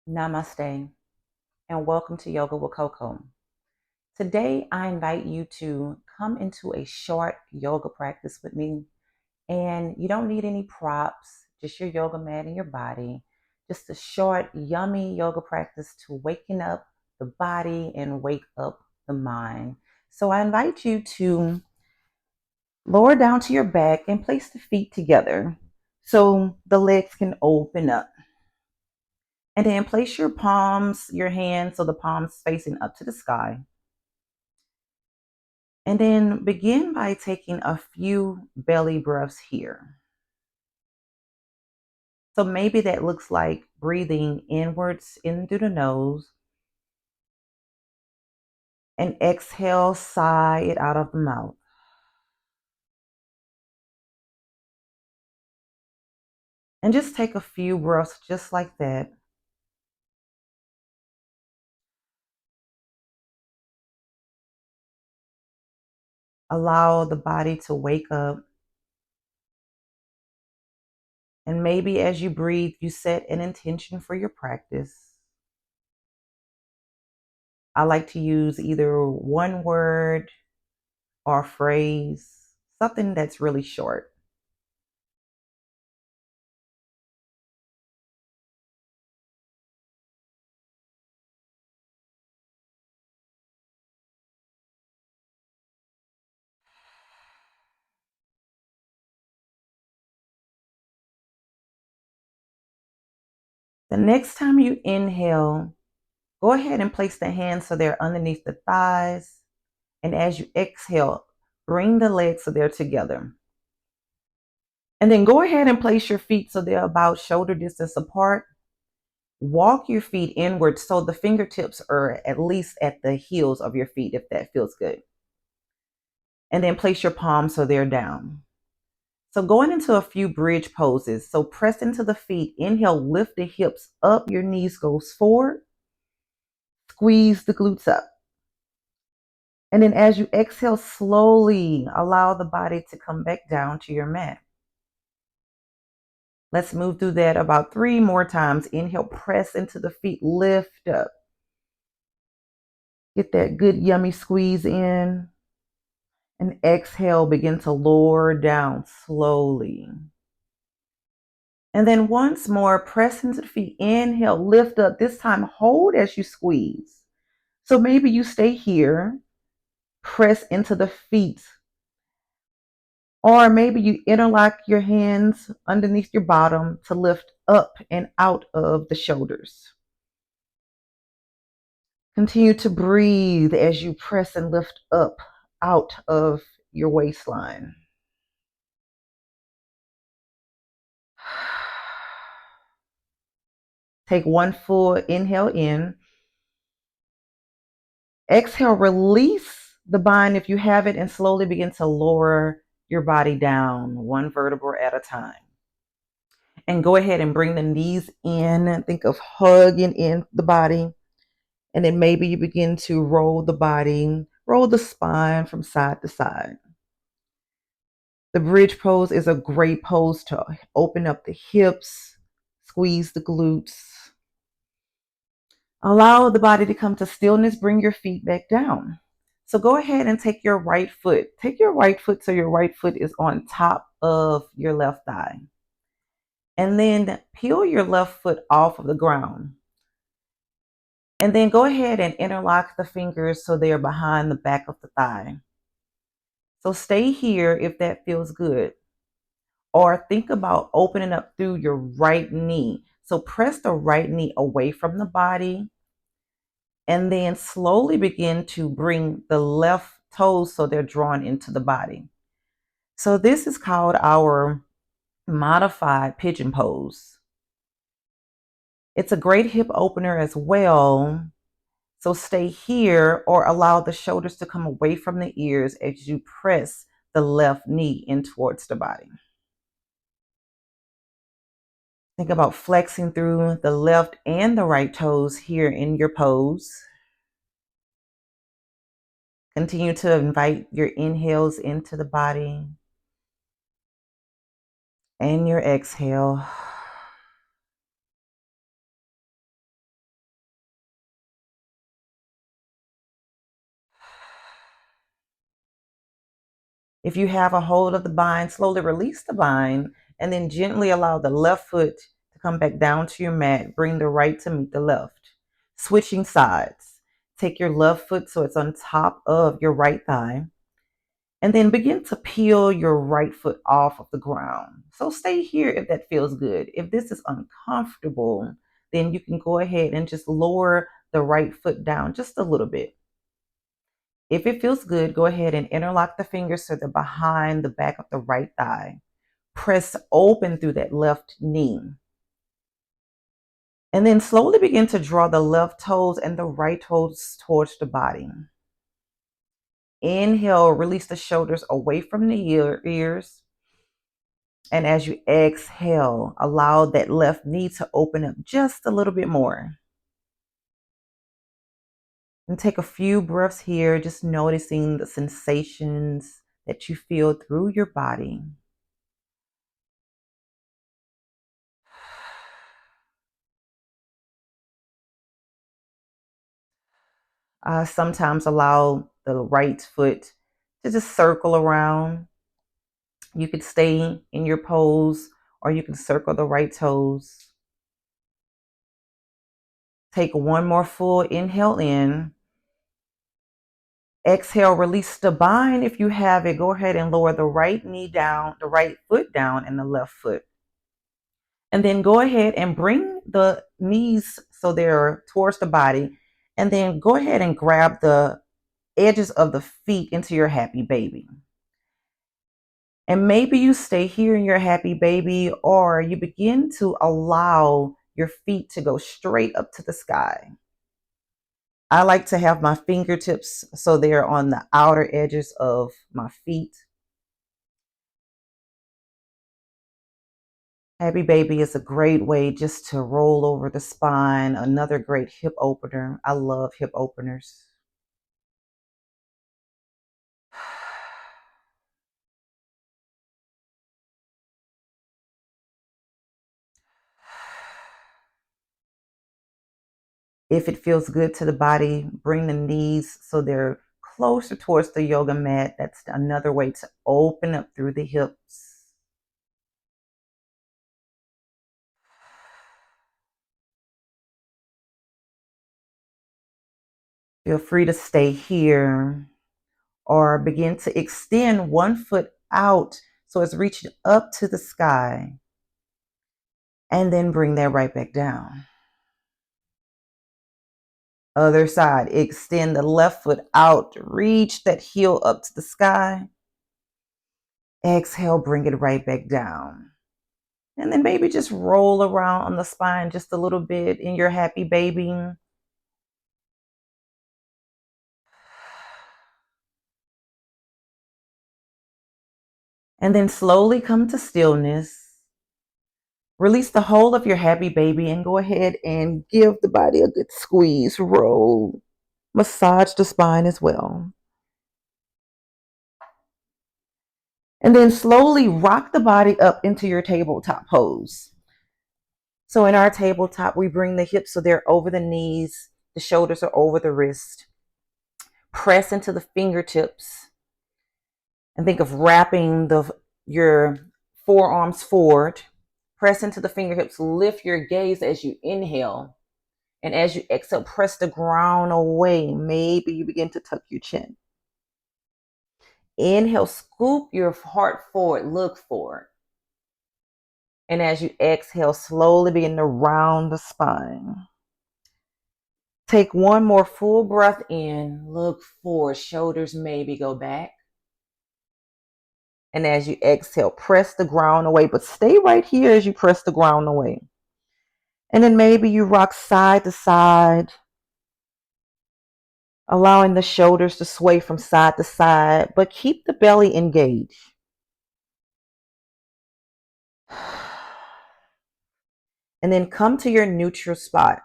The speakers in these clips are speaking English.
Namaste and welcome to Yoga with Coco. Today, I invite you to come into a short yoga practice with me. And you don't need any props, just your yoga mat and your body. Just a short, yummy yoga practice to waken up the body and wake up the mind. So I invite you to lower down to your back and place the feet together so the legs can open up. And then place your palms, your hands, so the palms facing up to the sky. And then begin by taking a few belly breaths here. So maybe that looks like breathing inwards in through the nose and exhale, sigh it out of the mouth. And just take a few breaths just like that. Allow the body to wake up. And maybe as you breathe, you set an intention for your practice. I like to use either one word or phrase, something that's really short. The next time you inhale, go ahead and place the hands so they're underneath the thighs. And as you exhale, bring the legs so they're together. And then go ahead and place your feet so they're about shoulder distance apart. Walk your feet inward so the fingertips are at least at the heels of your feet if that feels good. And then place your palms so they're down. So going into a few bridge poses. So press into the feet. Inhale, lift the hips up. Your knees goes forward. Squeeze the glutes up. And then as you exhale slowly, allow the body to come back down to your mat. Let's move through that about 3 more times. Inhale, press into the feet, lift up. Get that good yummy squeeze in. And exhale, begin to lower down slowly. And then once more, press into the feet. Inhale, lift up. This time, hold as you squeeze. So maybe you stay here, press into the feet. Or maybe you interlock your hands underneath your bottom to lift up and out of the shoulders. Continue to breathe as you press and lift up out of your waistline. Take one full inhale in. Exhale, release the bind if you have it, and slowly begin to lower your body down one vertebra at a time. And go ahead and bring the knees in. Think of hugging in the body. And then maybe you begin to roll the body, roll the spine from side to side. The bridge pose is a great pose to open up the hips, squeeze the glutes. Allow the body to come to stillness. Bring your feet back down. So go ahead and take your right foot. Take your right foot so your right foot is on top of your left thigh. And then peel your left foot off of the ground. And then go ahead and interlock the fingers so they are behind the back of the thigh. So stay here if that feels good. Or think about opening up through your right knee. So press the right knee away from the body and then slowly begin to bring the left toes so they're drawn into the body. So this is called our modified pigeon pose. It's a great hip opener as well. So stay here or allow the shoulders to come away from the ears as you press the left knee in towards the body. Think about flexing through the left and the right toes here in your pose. Continue to invite your inhales into the body and your exhale. If you have a hold of the bind, slowly release the bind and then gently allow the left foot to come back down to your mat. Bring the right to meet the left. Switching sides. Take your left foot so it's on top of your right thigh. And then begin to peel your right foot off of the ground. So stay here if that feels good. If this is uncomfortable, then you can go ahead and just lower the right foot down just a little bit. If it feels good, go ahead and interlock the fingers so they're behind the back of the right thigh. Press open through that left knee. And then slowly begin to draw the left toes and the right toes towards the body. Inhale, release the shoulders away from the ears. And as you exhale, allow that left knee to open up just a little bit more. And take a few breaths here, just noticing the sensations that you feel through your body. Sometimes allow the right foot to just circle around. You could stay in your pose or you can circle the right toes. Take one more full inhale in. Exhale, release the bind. If you have it, go ahead and lower the right knee down, the right foot down, and the left foot. And then go ahead and bring the knees so they're towards the body. And then go ahead and grab the edges of the feet into your happy baby. And maybe you stay here in your happy baby, or you begin to allow your feet to go straight up to the sky. I like to have my fingertips so they're on the outer edges of my feet. Happy baby is a great way just to roll over the spine. Another great hip opener. I love hip openers. If it feels good to the body, bring the knees so they're closer towards the yoga mat. That's another way to open up through the hips. Feel free to stay here or begin to extend one foot out so it's reaching up to the sky. And then bring that right back down. Other side, extend the left foot out, reach that heel up to the sky. Exhale, bring it right back down. And then maybe just roll around on the spine just a little bit in your happy baby. And then slowly come to stillness. Release the whole of your happy baby and go ahead and give the body a good squeeze, roll, massage the spine as well. And then slowly rock the body up into your tabletop pose. So in our tabletop, we bring the hips so they're over the knees, the shoulders are over the wrist. Press into the fingertips and think of wrapping your forearms forward. Press into the fingertips, lift your gaze as you inhale. And as you exhale, press the ground away. Maybe you begin to tuck your chin. Inhale, scoop your heart forward, look forward. And as you exhale, slowly begin to round the spine. Take one more full breath in, look forward, shoulders maybe go back. And as you exhale, press the ground away, but stay right here as you press the ground away. And then maybe you rock side to side, allowing the shoulders to sway from side to side, but keep the belly engaged. And then come to your neutral spot.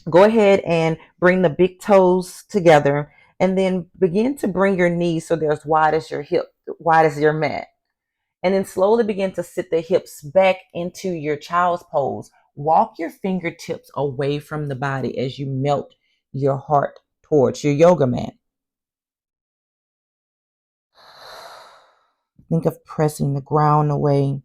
Go ahead and bring the big toes together and then begin to bring your knees so they're as wide as your hip, wide as your mat. And then slowly begin to sit the hips back into your child's pose. Walk your fingertips away from the body as you melt your heart towards your yoga mat. Think of pressing the ground away.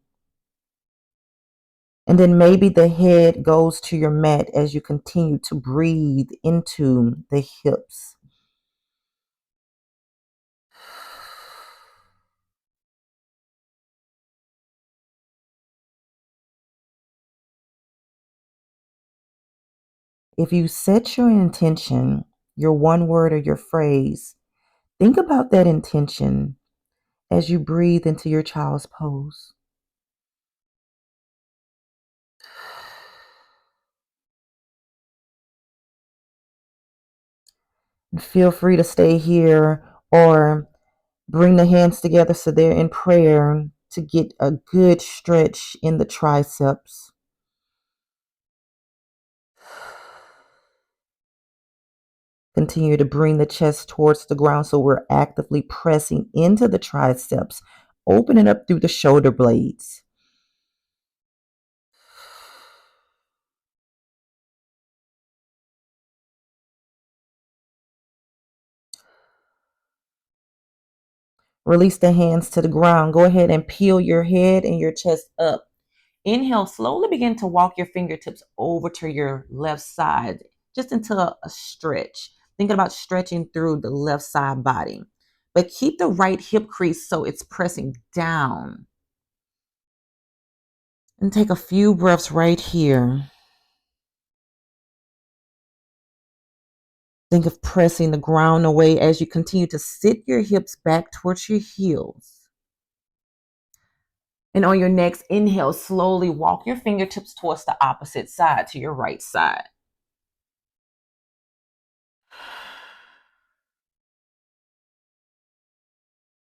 And then maybe the head goes to your mat as you continue to breathe into the hips. If you set your intention, your one word or your phrase, think about that intention as you breathe into your child's pose. And feel free to stay here or bring the hands together so they're in prayer to get a good stretch in the triceps. Continue to bring the chest towards the ground so we're actively pressing into the triceps, opening up through the shoulder blades. Release the hands to the ground. Go ahead and peel your head and your chest up. Inhale, slowly begin to walk your fingertips over to your left side, just into a stretch. Thinking about stretching through the left side body. But keep the right hip crease so it's pressing down. And take a few breaths right here. Think of pressing the ground away as you continue to sit your hips back towards your heels. And on your next inhale, slowly walk your fingertips towards the opposite side, to your right side.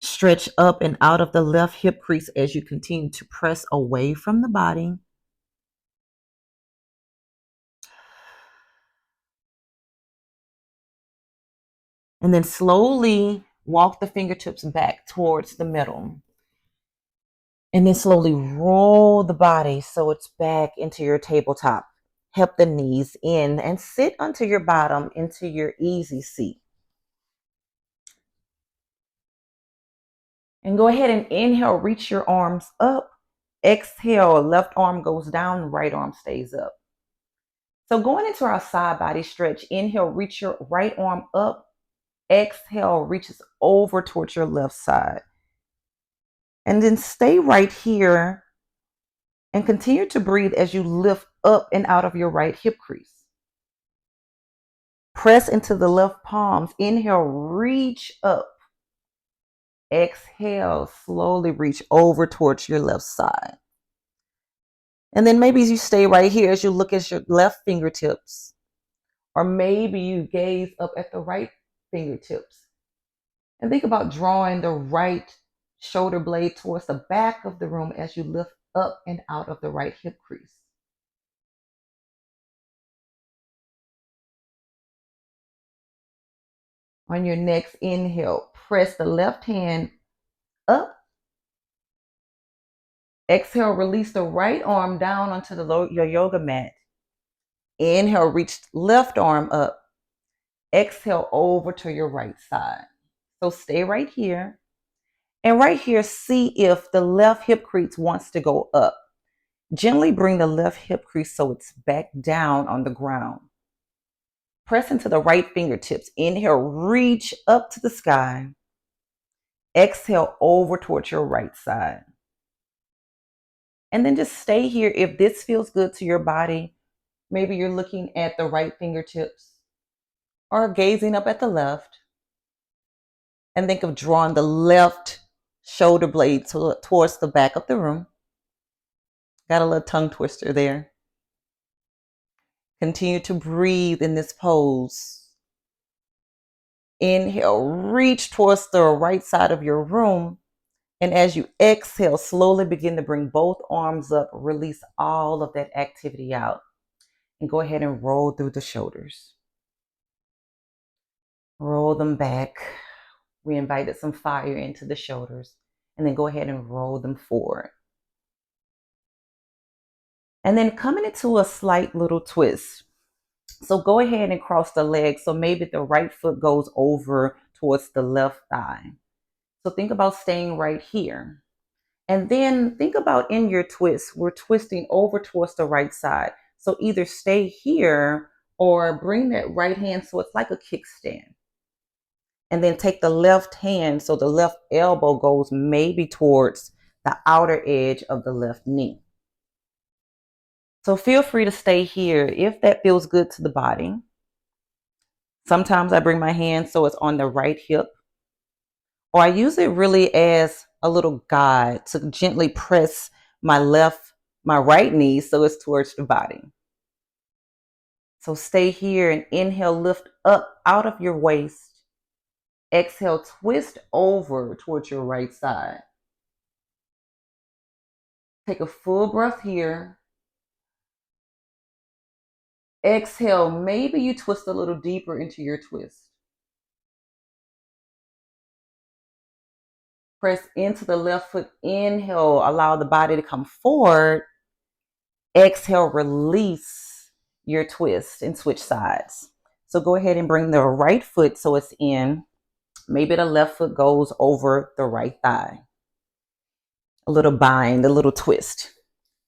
Stretch up and out of the left hip crease as you continue to press away from the body. And then slowly walk the fingertips back towards the middle. And then slowly roll the body so it's back into your tabletop. Help the knees in and sit onto your bottom into your easy seat. And go ahead and inhale, reach your arms up. Exhale, left arm goes down, right arm stays up. So going into our side body stretch, inhale, reach your right arm up. Exhale, reaches over towards your left side. And then stay right here and continue to breathe as you lift up and out of your right hip crease. Press into the left palms. Inhale, reach up. Exhale, slowly reach over towards your left side. And then maybe you stay right here as you look at your left fingertips. Or maybe you gaze up at the right fingertips. And think about drawing the right shoulder blade towards the back of the room as you lift up and out of the right hip crease. On your next inhale, press the left hand up. Exhale, release the right arm down onto your yoga mat. Inhale, reach left arm up. Exhale over to your right side. So stay right here. And right here, see if the left hip crease wants to go up. Gently bring the left hip crease so it's back down on the ground. Press into the right fingertips. Inhale, reach up to the sky. Exhale over towards your right side. And then just stay here. If this feels good to your body, maybe you're looking at the right fingertips or gazing up at the left. And think of drawing the left shoulder blade towards the back of the room. Got a little tongue twister there. Continue to breathe in this pose. Inhale, reach towards the right side of your room. And as you exhale, slowly begin to bring both arms up. Release all of that activity out. And go ahead and roll through the shoulders. Roll them back. We invited some fire into the shoulders. And then go ahead and roll them forward. And then coming into a slight little twist. So go ahead and cross the legs. So maybe the right foot goes over towards the left thigh. So think about staying right here. And then think about in your twist, we're twisting over towards the right side. So either stay here or bring that right hand so it's like a kickstand. And then take the left hand so the left elbow goes maybe towards the outer edge of the left knee. So feel free to stay here if that feels good to the body. Sometimes I bring my hand so it's on the right hip, or I use it really as a little guide to gently press my right knee so it's towards the body. So stay here and inhale, lift up out of your waist. Exhale, twist over towards your right side. Take a full breath here. Exhale, maybe you twist a little deeper into your twist. Press into the left foot. Inhale, allow the body to come forward. Exhale, release your twist and switch sides. So go ahead and bring the right foot so it's in. Maybe the left foot goes over the right thigh. A little bind, a little twist.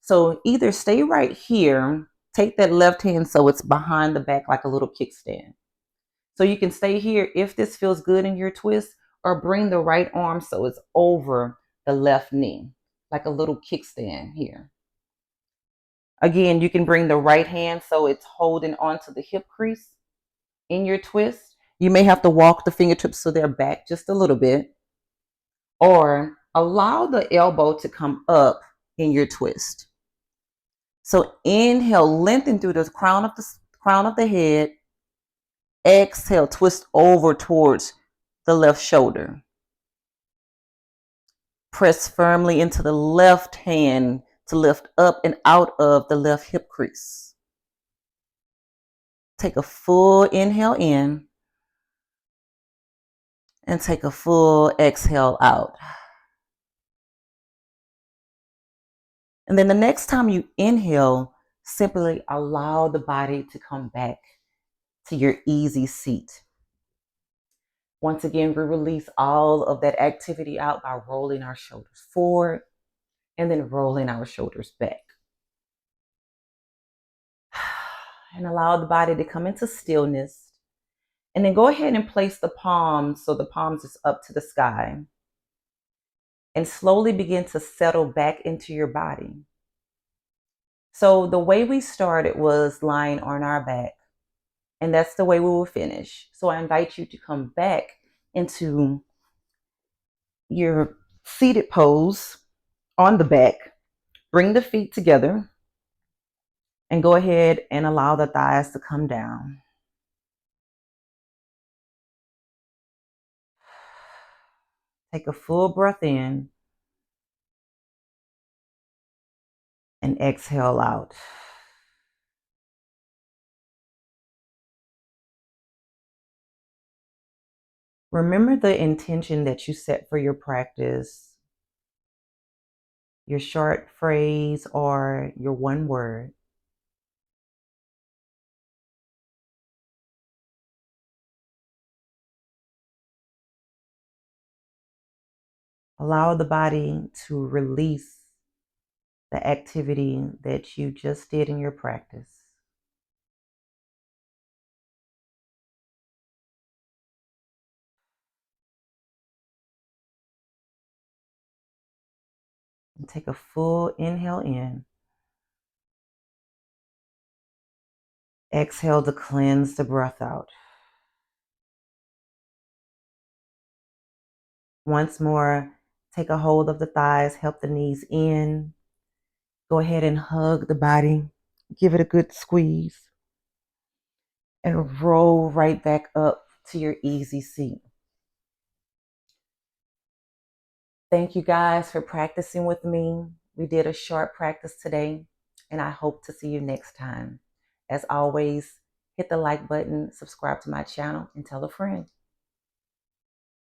So either stay right here, take that left hand so it's behind the back like a little kickstand. So you can stay here if this feels good in your twist, or bring the right arm so it's over the left knee, like a little kickstand here. Again, you can bring the right hand so it's holding onto the hip crease in your twist. You may have to walk the fingertips so they're back just a little bit, or allow the elbow to come up in your twist. So inhale, lengthen through the crown of the head. Exhale, twist over towards the left shoulder. Press firmly into the left hand to lift up and out of the left hip crease. Take a full inhale in and take a full exhale out. And then the next time you inhale, simply allow the body to come back to your easy seat. Once again, we release all of that activity out by rolling our shoulders forward and then rolling our shoulders back. And allow the body to come into stillness. And then go ahead and place the palms so the palms is up to the sky. And slowly begin to settle back into your body. So the way we started was lying on our back. And that's the way we will finish. So I invite you to come back into your seated pose on the back. Bring the feet together. And go ahead and allow the thighs to come down. Take a full breath in. And exhale out. Remember the intention that you set for your practice, your short phrase or your one word. Allow the body to release the activity that you just did in your practice. And take a full inhale in. Exhale to cleanse the breath out. Once more, take a hold of the thighs, help the knees in. Go ahead and hug the body. Give it a good squeeze. And roll right back up to your easy seat. Thank you guys for practicing with me. We did a short practice today, and I hope to see you next time. As always, hit the like button, subscribe to my channel, and tell a friend.